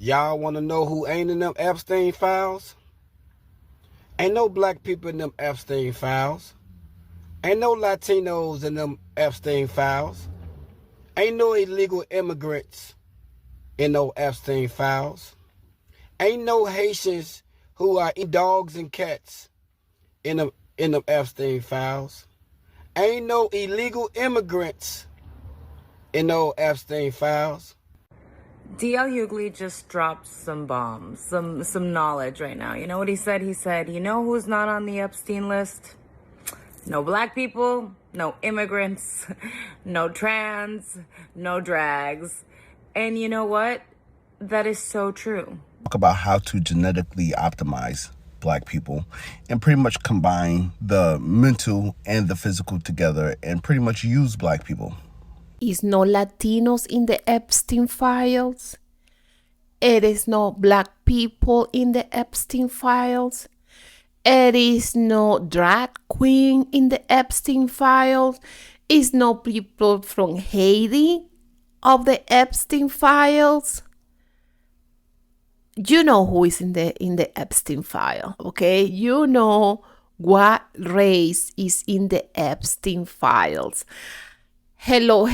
Y'all want to know who ain't in them Epstein files? Ain't no black people in them Epstein files. Ain't no Latinos in them Epstein files. Ain't no illegal immigrants in no Epstein files. Ain't no Haitians who are eating dogs and cats in them Epstein files. Ain't no illegal immigrants in no Epstein files. DL Hugley just dropped some bombs, some knowledge right now. You know what he said? He said, you know who's not on the Epstein list? No black people, no immigrants, no trans, no drags. And you know what? That is so true. Talk about how to genetically optimize black people and pretty much combine the mental and the physical together and pretty much use black people. Is no Latinos in the Epstein files. It is no black people in the Epstein files. It is no drag queen in the Epstein files. It's no people from Haiti of the Epstein files. You know who is in the Epstein file, okay? You know what race is in the Epstein files. Hello,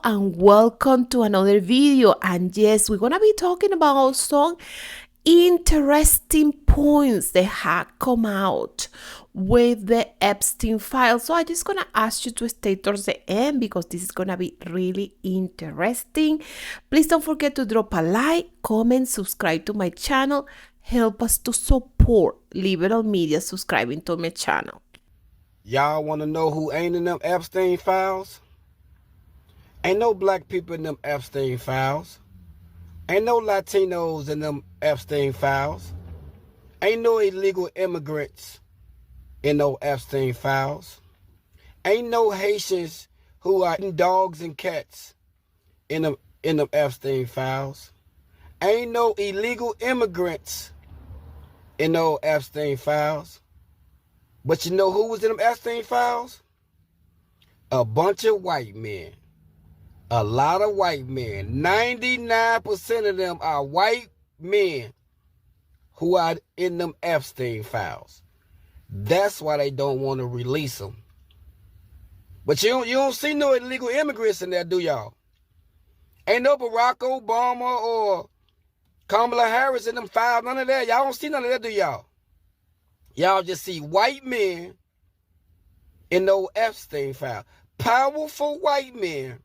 and welcome to another video. And yes, we're gonna be talking about some interesting points that have come out with the Epstein file. So I'm just gonna ask you to stay towards the end because this is gonna be really interesting. Please don't forget to drop a like, comment, subscribe to my channel. Help us to support liberal media subscribing to my channel. Y'all want to know who ain't in them Epstein files? Ain't no black people in them Epstein files. Ain't no Latinos in them Epstein files. Ain't no illegal immigrants in no Epstein files. Ain't no Haitians who are eating dogs and cats in them Epstein files. Ain't no illegal immigrants in no Epstein files. But you know who was in them Epstein files? A bunch of white men. A lot of white men. 99% of them are white men who are in them Epstein files. That's why they don't want to release them. But you don't see no illegal immigrants in there, do y'all? Ain't no Barack Obama or Kamala Harris in them files. None of that. Y'all don't see none of that, do y'all? Y'all just see white men in those Epstein files. Powerful white men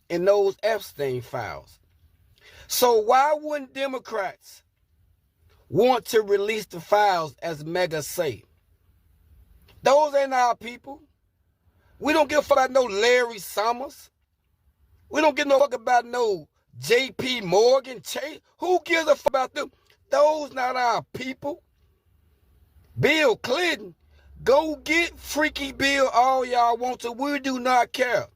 in those Epstein files. So why wouldn't Democrats want to release the files as MAGA say? Those ain't our people. We don't give a fuck about no Larry Summers. We don't give no fuck about no J.P. Morgan, Chase. Who gives a fuck about them? Those not our people. Bill Clinton, go get Freaky Bill all y'all want to. We do not care.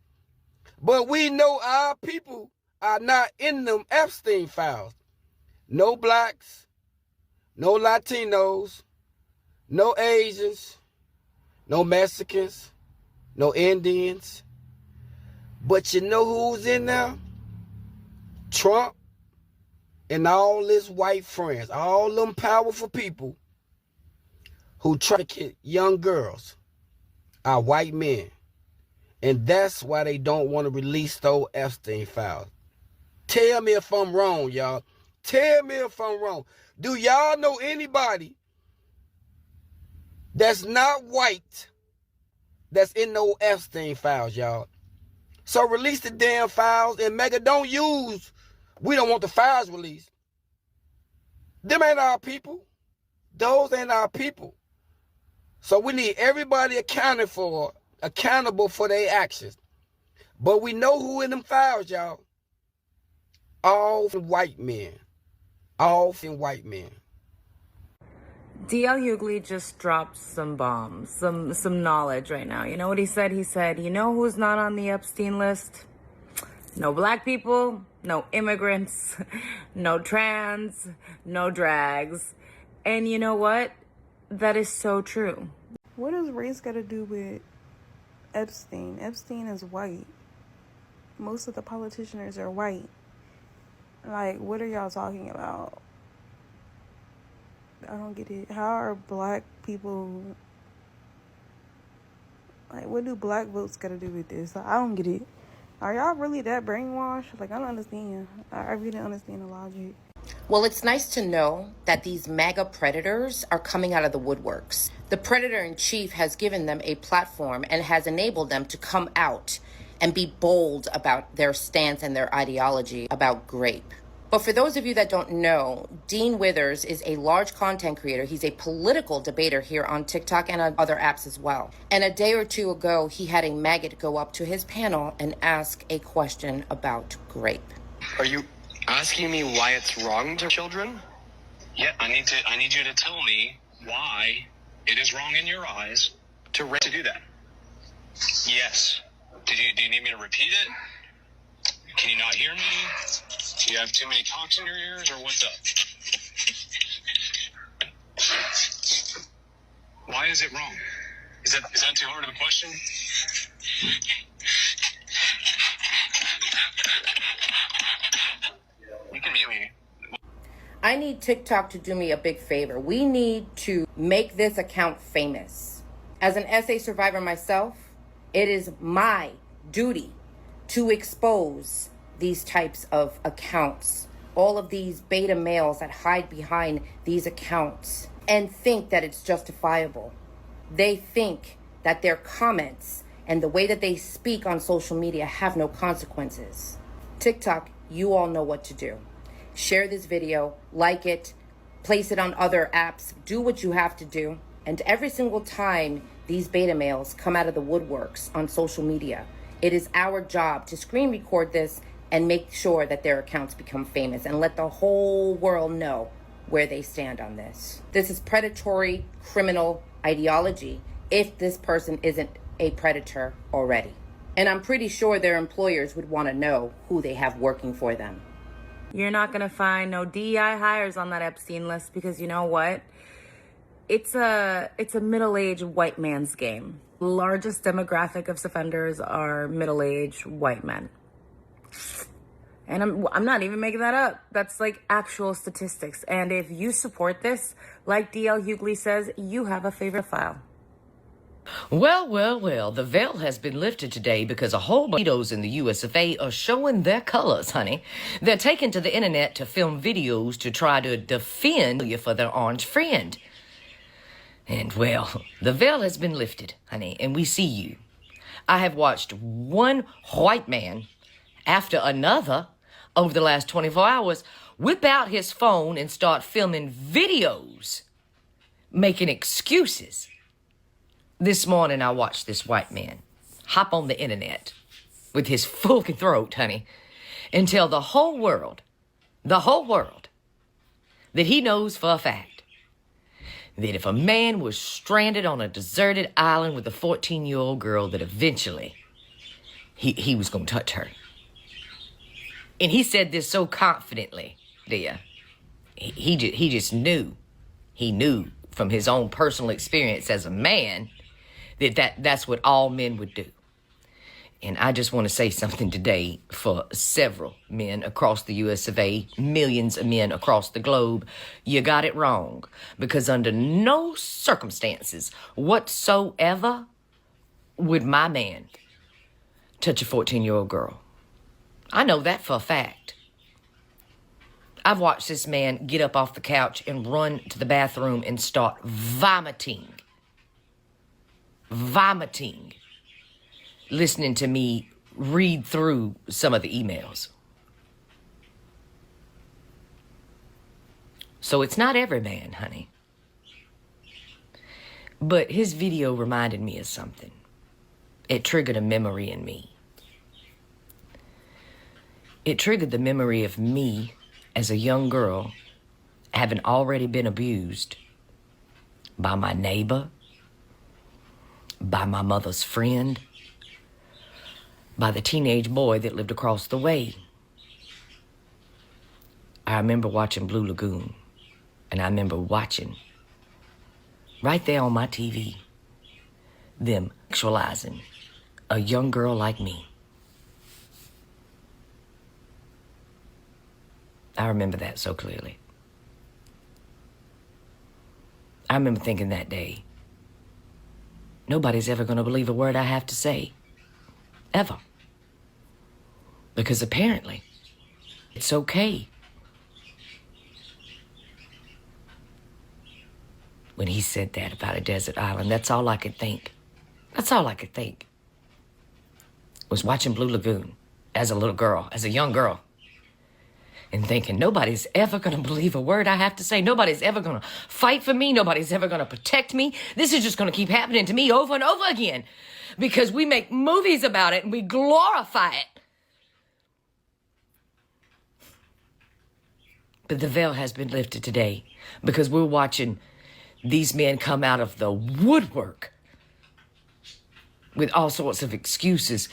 But we know our people are not in them Epstein files. No blacks, no Latinos, no Asians, no Mexicans, no Indians. But you know who's in there? Trump and all his white friends, all them powerful people who traffic young girls are white men. And that's why they don't want to release those Epstein files. Tell me if I'm wrong, y'all. Tell me if I'm wrong. Do y'all know anybody that's not white that's in those Epstein files, y'all? So release the damn files and MAGA don't use. We don't want the files released. Them ain't our people. Those ain't our people. So we need everybody accountable for their actions. But we know who in them files, y'all. All white men. All white men. DL Hugley just dropped some bombs, some knowledge right now. You know what he said? He said, you know who's not on the Epstein list? No black people, no immigrants, no trans, no drags. And you know what? That is so true. What does race got to do with Epstein? Epstein is white. Most of the politicians are white. Like, what are y'all talking about? I don't get it. How are black people, like, what do black votes got to do with this? I don't get it. Are y'all really that brainwashed? Like, I don't understand. I really don't understand the logic. Well, it's nice to know that these MAGA predators are coming out of the woodworks. The predator in chief has given them a platform and has enabled them to come out and be bold about their stance and their ideology about grape. But for those of you that don't know, Dean Withers is a large content creator. He's a political debater here on TikTok and on other apps as well. And a day or two ago, he had a maggot go up to his panel and ask a question about grape. Are you asking me why it's wrong to children? Yeah, I need you to tell me why it is wrong in your eyes to do that. Yes. Do you need me to repeat it? Can you not hear me? Do you have too many talks in your ears, or what's up? Why is it wrong? Is that too hard of a question? You can mute me. I need TikTok to do me a big favor. We need to make this account famous. As an SA survivor myself, it is my duty to expose these types of accounts, all of these beta males that hide behind these accounts and think that it's justifiable. They think that their comments and the way that they speak on social media have no consequences. TikTok, you all know what to do. Share this video, like it, place it on other apps, do what you have to do. And every single time these beta males come out of the woodworks on social media, it is our job to screen record this and make sure that their accounts become famous and let the whole world know where they stand on this. This is predatory criminal ideology if this person isn't a predator already. And I'm pretty sure their employers would want to know who they have working for them. You're not going to find no DEI hires on that Epstein list because you know what? It's a middle-aged white man's game. The largest demographic of offenders are middle-aged white men. And I'm not even making that up. That's like actual statistics. And if you support this, like DL Hugley says, you have a favorite file. Well, the veil has been lifted today because a whole bunch of leaders in the US of A are showing their colors, honey. They're taking to the internet to film videos to try to defend you for their orange friend. And well, the veil has been lifted, honey, and we see you. I have watched one white man after another over the last 24 hours whip out his phone and start filming videos, making excuses. This morning, I watched this white man hop on the internet with his full throat, honey, and tell the whole world, that he knows for a fact that if a man was stranded on a deserted island with a 14-year-old girl, that eventually he was going to touch her. And he said this so confidently, dear. He just knew. He knew from his own personal experience as a man that's what all men would do. And I just want to say something today for several men across the US of A, millions of men across the globe. You got it wrong. Because under no circumstances whatsoever would my man touch a 14-year-old girl. I know that for a fact. I've watched this man get up off the couch and run to the bathroom and start vomiting, listening to me read through some of the emails. So it's not every man, honey. But his video reminded me of something. It triggered a memory in me. It triggered the memory of me as a young girl having already been abused by my neighbor, by my mother's friend, by the teenage boy that lived across the way. I remember watching Blue Lagoon, and I remember watching, right there on my TV, them sexualizing a young girl like me. I remember that so clearly. I remember thinking that day, nobody's ever going to believe a word I have to say. Ever. Because apparently, it's okay. When he said that about a desert island, that's all I could think. That's all I could think. Was watching Blue Lagoon as a little girl, as a young girl, and thinking, nobody's ever going to believe a word I have to say. Nobody's ever going to fight for me. Nobody's ever going to protect me. This is just going to keep happening to me over and over again because we make movies about it and we glorify it. But the veil has been lifted today because we're watching these men come out of the woodwork with all sorts of excuses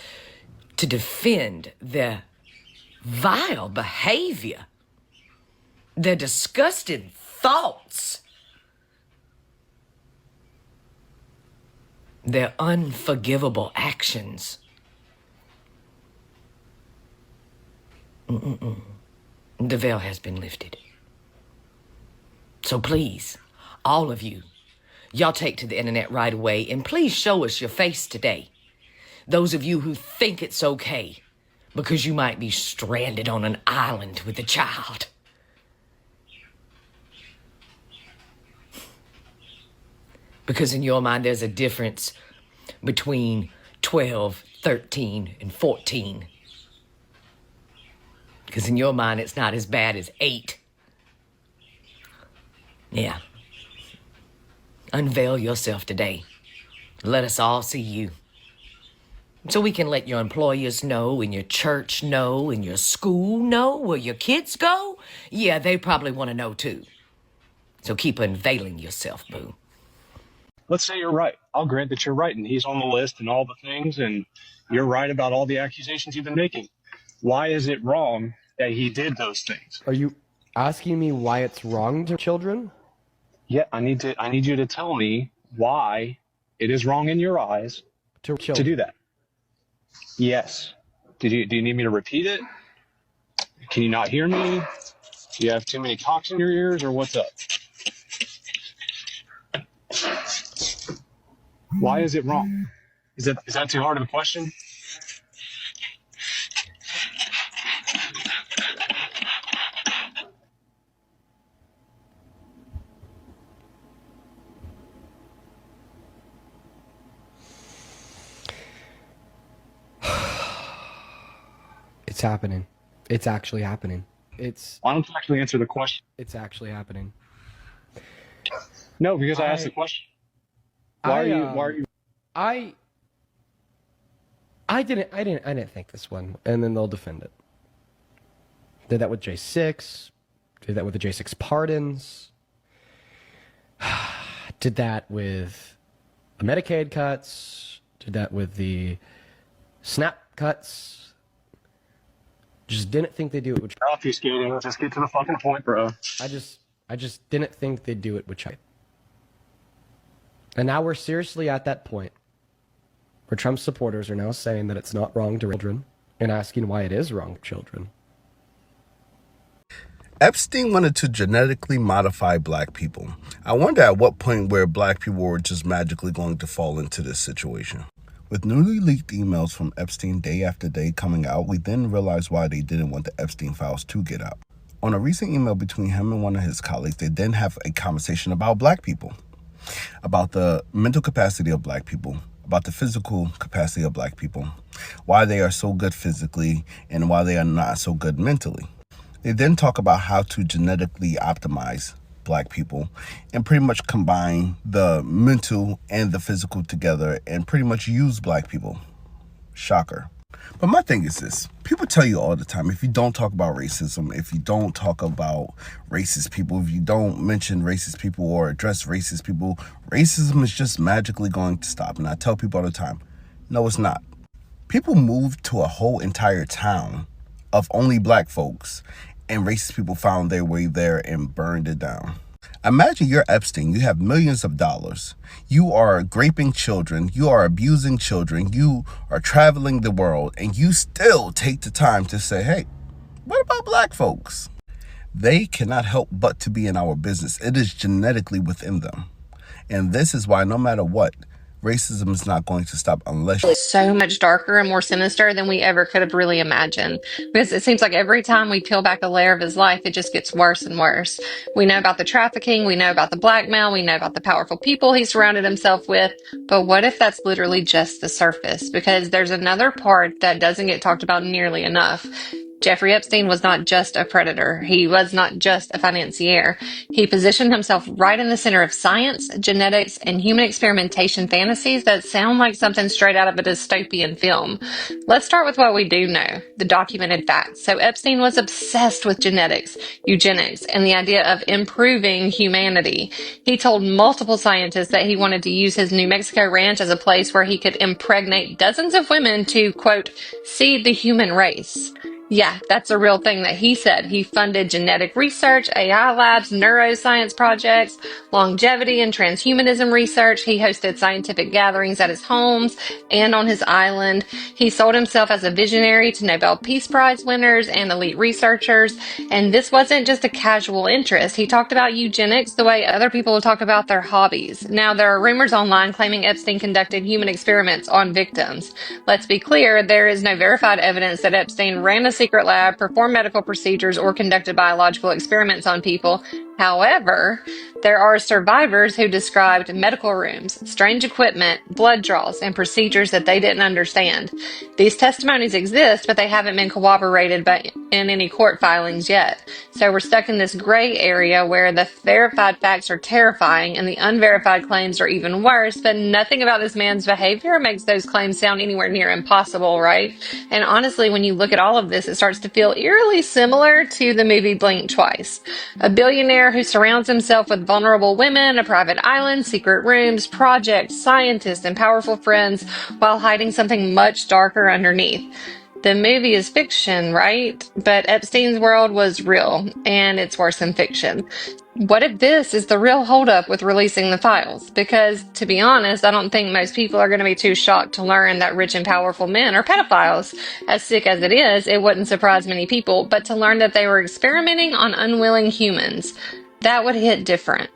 to defend their vile behavior, their disgusting thoughts, their unforgivable actions. The veil has been lifted. So please, all of you, y'all take to the internet right away and please show us your face today. Those of you who think it's okay because you might be stranded on an island with a child. Because in your mind, there's a difference between 12, 13, and 14. Because in your mind, it's not as bad as 8. Yeah. Unveil yourself today. Let us all see you. So we can let your employers know, and your church know, and your school know, where your kids go. Yeah, they probably want to know too. So keep unveiling yourself, boo. Let's say you're right. I'll grant that you're right, and he's on the list and all the things, and you're right about all the accusations you've been making. Why is it wrong that he did those things? Are you asking me why it's wrong to children? Yeah, I need you to tell me why it is wrong in your eyes To to children. do that. Yes. Do you need me to repeat it? Can you not hear me? Do you have too many cocks in your ears, or what's up? Why is it wrong? Is that too hard of a question? It's happening. It's actually happening. Why don't you actually answer the question? It's actually happening. No, because I asked the question. Why are you? I didn't think this one, and then they'll defend it. Did that with J6. Did that with the J6 pardons. Did that with the Medicaid cuts. Did that with the SNAP cuts. Just didn't think they'd do it with. Obfuscating. Let's just get to the fucking point, bro. I just didn't think they'd do it with China. And now we're seriously at that point where Trump's supporters are now saying that it's not wrong to children and asking why it is wrong to children. Epstein wanted to genetically modify black people. I wonder at what point where black people were just magically going to fall into this situation. With newly leaked emails from Epstein day after day coming out, we then realized why they didn't want the Epstein files to get out. On a recent email between him and one of his colleagues, they then have a conversation about black people, about the mental capacity of black people, about the physical capacity of black people, why they are so good physically and why they are not so good mentally. They then talk about how to genetically optimize black people and pretty much combine the mental and the physical together and pretty much use black people. Shocker. But my thing is this. People tell you all the time, if you don't talk about racism, if you don't talk about racist people, if you don't mention racist people or address racist people, racism is just magically going to stop. And I tell people all the time, no, it's not. People moved to a whole entire town of only black folks, and racist people found their way there and burned it down. Imagine you're Epstein, you have millions of dollars, you are raping children, you are abusing children, you are traveling the world, and you still take the time to say, hey, what about black folks? They cannot help but to be in our business. It is genetically within them. And this is why no matter what, racism is not going to stop unless so much darker and more sinister than we ever could have really imagined. Because it seems like every time we peel back a layer of his life, it just gets worse and worse. We know about the trafficking, we know about the blackmail, we know about the powerful people he surrounded himself with. But what if that's literally just the surface? Because there's another part that doesn't get talked about nearly enough. Jeffrey Epstein was not just a predator. He was not just a financier. He positioned himself right in the center of science, genetics, and human experimentation fantasies that sound like something straight out of a dystopian film. Let's start with what we do know, the documented facts. So Epstein was obsessed with genetics, eugenics, and the idea of improving humanity. He told multiple scientists that he wanted to use his New Mexico ranch as a place where he could impregnate dozens of women to, quote, seed the human race. Yeah, that's a real thing that he said. He funded genetic research, AI labs, neuroscience projects, longevity and transhumanism research. He hosted scientific gatherings at his homes and on his island. He sold himself as a visionary to Nobel Peace Prize winners and elite researchers. And this wasn't just a casual interest. He talked about eugenics the way other people talk about their hobbies. Now, there are rumors online claiming Epstein conducted human experiments on victims. Let's be clear, there is no verified evidence that Epstein ran a secret lab, performed medical procedures, or conducted biological experiments on people. However, there are survivors who described medical rooms, strange equipment, blood draws, and procedures that they didn't understand. These testimonies exist, but they haven't been corroborated in any court filings yet. So we're stuck in this gray area where the verified facts are terrifying and the unverified claims are even worse, but nothing about this man's behavior makes those claims sound anywhere near impossible, right? And honestly, when you look at all of this, it starts to feel eerily similar to the movie Blink Twice. A billionaire who surrounds himself with vulnerable women, a private island, secret rooms, projects, scientists, and powerful friends while hiding something much darker underneath. The movie is fiction, right? But Epstein's world was real, and it's worse than fiction. What if this is the real holdup with releasing the files? Because, to be honest, I don't think most people are going to be too shocked to learn that rich and powerful men are pedophiles. As sick as it is, it wouldn't surprise many people, but to learn that they were experimenting on unwilling humans, that would hit different.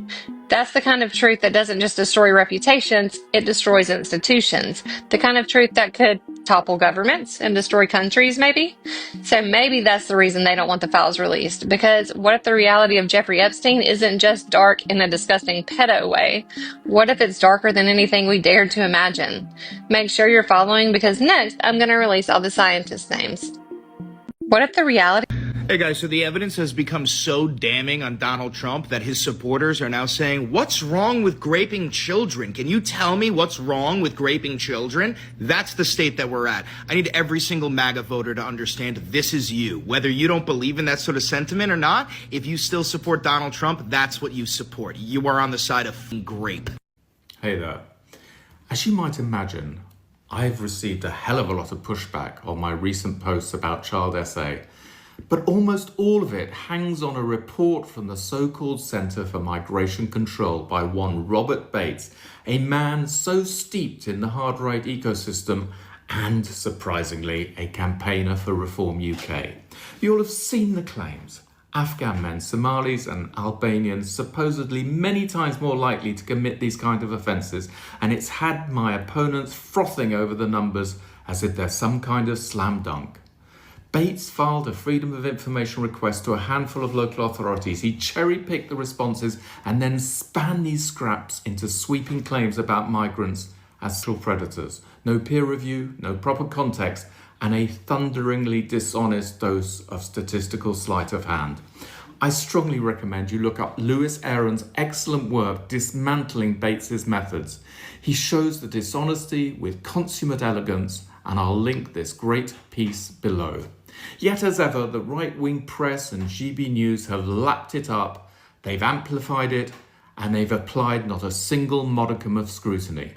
That's the kind of truth that doesn't just destroy reputations, it destroys institutions. The kind of truth that could topple governments and destroy countries, maybe. So maybe that's the reason they don't want the files released. Because what if the reality of Jeffrey Epstein isn't just dark in a disgusting pedo way? What if it's darker than anything we dared to imagine? Make sure you're following, because next I'm going to release all the scientists' names. What if the reality... Hey guys, so the evidence has become so damning on Donald Trump that his supporters are now saying, what's wrong with graping children? Can you tell me what's wrong with graping children? That's the state that we're at. I need every single MAGA voter to understand this is you. Whether you don't believe in that sort of sentiment or not, if you still support Donald Trump, that's what you support. You are on the side of grape. Hey there. As you might imagine, I've received a hell of a lot of pushback on my recent posts about child SA. But almost all of it hangs on a report from the so-called Center for Migration Control by one Robert Bates, a man so steeped in the hard right ecosystem and, surprisingly, a campaigner for Reform UK. You'll have seen the claims. Afghan men, Somalis and Albanians supposedly many times more likely to commit these kind of offences, and it's had my opponents frothing over the numbers as if they're some kind of slam dunk. Bates filed a Freedom of Information request to a handful of local authorities. He cherry-picked the responses and then span these scraps into sweeping claims about migrants as sexual predators. No peer review, no proper context, and a thunderingly dishonest dose of statistical sleight of hand. I strongly recommend you look up Lewis Aaron's excellent work dismantling Bates's methods. He shows the dishonesty with consummate elegance, and I'll link this great piece below. Yet as ever, the right-wing press and GB News have lapped it up, they've amplified it, and they've applied not a single modicum of scrutiny.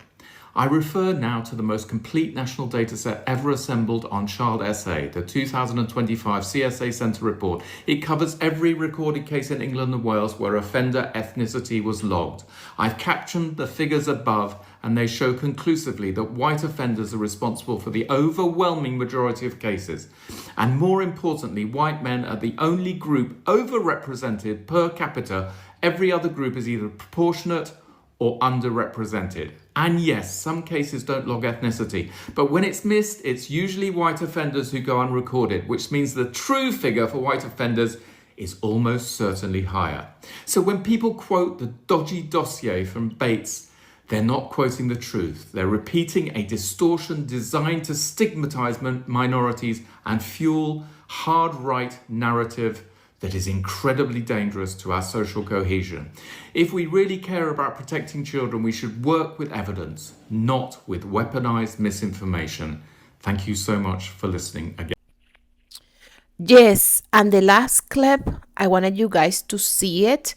I refer now to the most complete national data set ever assembled on child SA, the 2025 CSA Centre report. It covers every recorded case in England and Wales where offender ethnicity was logged. I've captioned the figures above, and they show conclusively that white offenders are responsible for the overwhelming majority of cases. And more importantly, white men are the only group overrepresented per capita. Every other group is either proportionate or underrepresented. And yes, some cases don't log ethnicity, but when it's missed, it's usually white offenders who go unrecorded, which means the true figure for white offenders is almost certainly higher. So when people quote the dodgy dossier from Bates, they're not quoting the truth. They're repeating a distortion designed to stigmatize minorities and fuel hard-right narrative that is incredibly dangerous to our social cohesion. If we really care about protecting children, we should work with evidence, not with weaponized misinformation. Thank you so much for listening again. Yes, and the last clip, I wanted you guys to see it.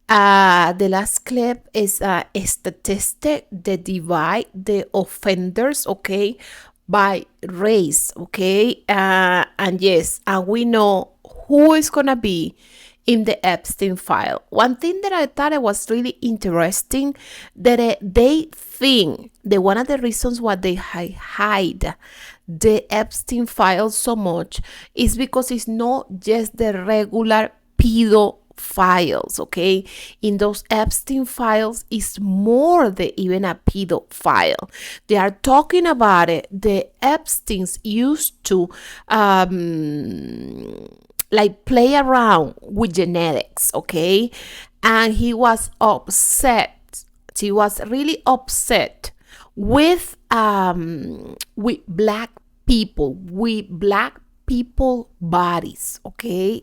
The last clip is a statistic that divide the offenders, okay, by race, okay, and yes, and we know who is gonna be in the Epstein file. One thing that I thought it was really interesting, that they think that one of the reasons why they hide the Epstein file so much is because it's not just the regular pedo files, okay? In those Epstein files is more than even a pedo file. They are talking about it. The Epsteins used to like play around with genetics, okay? And he was upset. He was really upset with black people bodies, okay?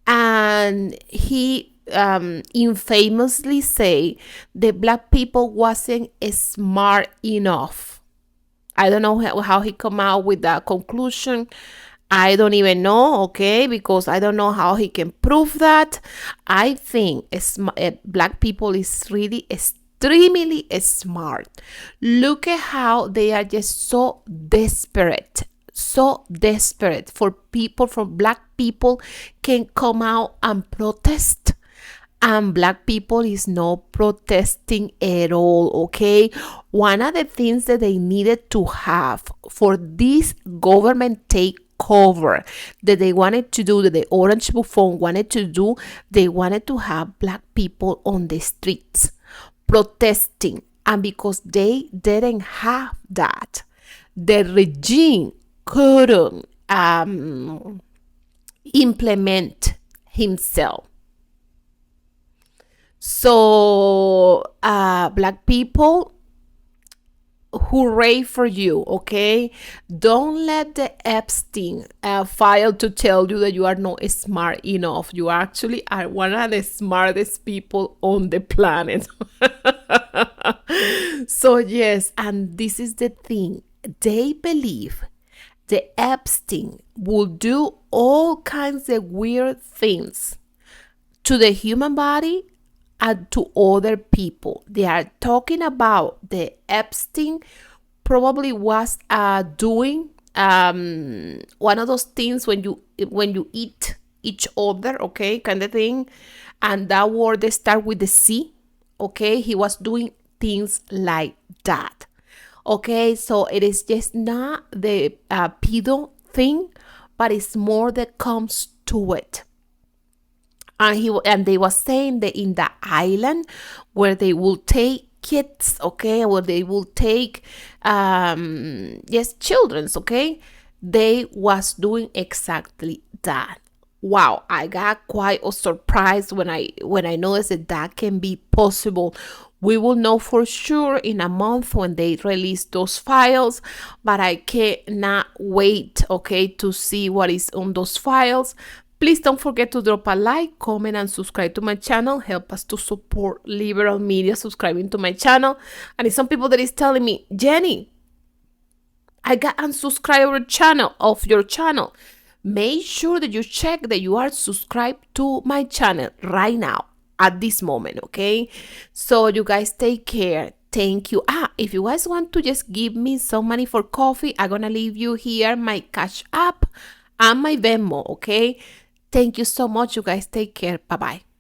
And he infamously say that black people wasn't smart enough. I don't know how he come out with that conclusion. I don't even know, okay, because I don't know how he can prove that. I think black people is really extremely smart. Look at how they are just so desperate for people, from black people can come out and protest. And black people is not protesting at all, okay? One of the things that they needed to have for this government takeover that they wanted to do, that the Orange Buffon wanted to do, they wanted to have black people on the streets protesting. And because they didn't have that, the regime couldn't implement himself. So black people, hooray for you, okay? Don't let the Epstein file to tell you that you are not smart enough. You actually are one of the smartest people on the planet. So yes, and this is the thing. They believe the Epstein will do all kinds of weird things to the human body and to other people. They are talking about the Epstein probably was doing one of those things when you eat each other, okay, kind of thing, and that word they start with the C, okay. He was doing things like that, okay. So it is just not the pedo thing, but it's more that comes to it. And they were saying that in the island where they will take kids, okay, where they will take children's, okay, they was doing exactly that. Wow, I got quite a surprise when I noticed that can be possible. We will know for sure in a month when they release those files, but I cannot wait, okay, to see what is on those files. Please don't forget to drop a like, comment, and subscribe to my channel. Help us to support liberal media subscribing to my channel. And it's some people that is telling me, Jenny, I got unsubscribed of your channel. Make sure that you check that you are subscribed to my channel right now at this moment, okay? So you guys take care. Thank you. If you guys want to just give me some money for coffee, I'm gonna leave you here my Cash App and my Venmo, okay? Thank you so much. You guys take care. Bye-bye.